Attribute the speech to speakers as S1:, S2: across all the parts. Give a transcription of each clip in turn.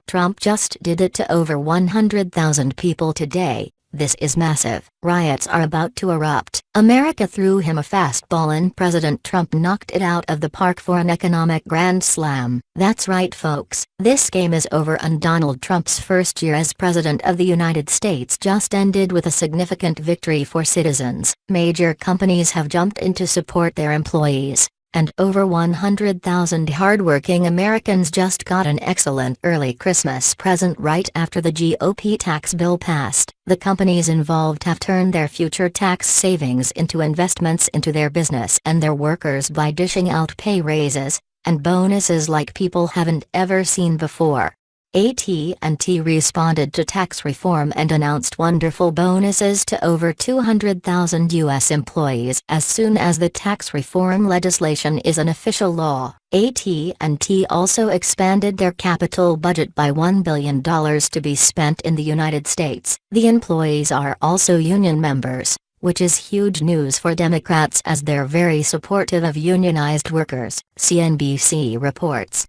S1: Trump just did it to over 100,000 people today. This is massive. Riots are about to erupt. America threw him a fastball and President Trump knocked it out of the park for an economic grand slam. That's right, folks. This game is over and Donald Trump's first year as President of the United States just ended with a significant victory for citizens. Major companies have jumped in to support their employees, and over 100,000 hardworking Americans just got an excellent early Christmas present right after the GOP tax bill passed. The companies involved have turned their future tax savings into investments into their business and their workers by dishing out pay raises and bonuses like people haven't ever seen before. AT&T responded to tax reform and announced wonderful bonuses to over 200,000 U.S. employees as soon as the tax reform legislation is an official law. AT&T also expanded their capital budget by $1 billion to be spent in the United States. The employees are also union members, which is huge news for Democrats as they're very supportive of unionized workers, CNBC reports.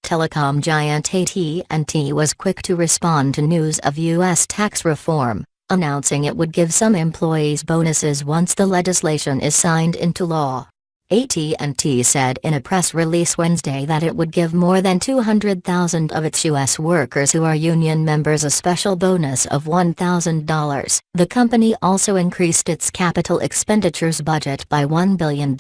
S1: Telecom giant AT&T was quick to respond to news of U.S. tax reform, announcing it would give some employees bonuses once the legislation is signed into law. AT&T said in a press release Wednesday that it would give more than 200,000 of its U.S. workers who are union members a special bonus of $1,000. The company also increased its capital expenditures budget by $1 billion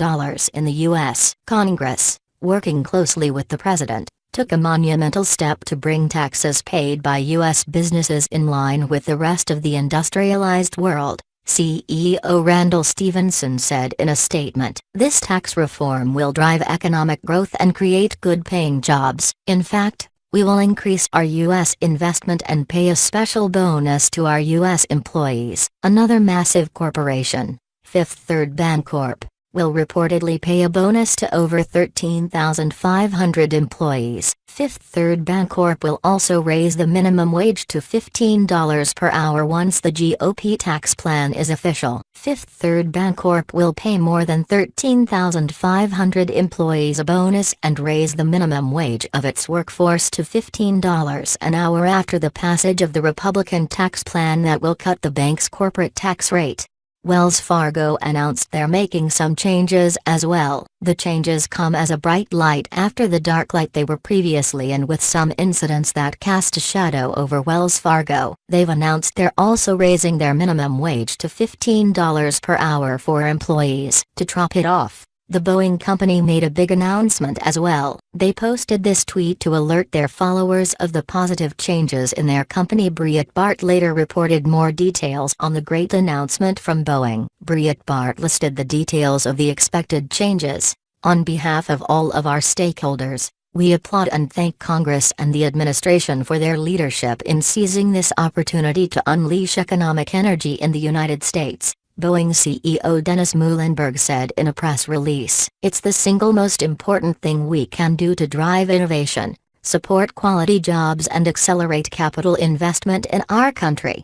S1: in the U.S. Congress, working closely with the president, took a monumental step to bring taxes paid by U.S. businesses in line with the rest of the industrialized world, CEO Randall Stephenson said in a statement. This tax reform will drive economic growth and create good-paying jobs. In fact, we will increase our U.S. investment and pay a special bonus to our U.S. employees. Another massive corporation, Fifth Third Bancorp, will reportedly pay a bonus to over 13,500 employees. Fifth Third Bancorp will also raise the minimum wage to $15 per hour once the GOP tax plan is official. Fifth Third Bancorp will pay more than 13,500 employees a bonus and raise the minimum wage of its workforce to $15 an hour after the passage of the Republican tax plan that will cut the bank's corporate tax rate. Wells Fargo announced they're making some changes as well. The changes come as a bright light after the dark light they were previously in with some incidents that cast a shadow over Wells Fargo. They've announced they're also raising their minimum wage to $15 per hour for employees. To top it off, the Boeing company made a big announcement as well. They posted this tweet to alert their followers of the positive changes in their company. Breitbart later reported more details on the great announcement from Boeing. Breitbart listed the details of the expected changes. On behalf of all of our stakeholders, we applaud and thank Congress and the administration for their leadership in seizing this opportunity to unleash economic energy in the United States, Boeing CEO Dennis Muilenburg said in a press release. It's the single most important thing we can do to drive innovation, support quality jobs and accelerate capital investment in our country.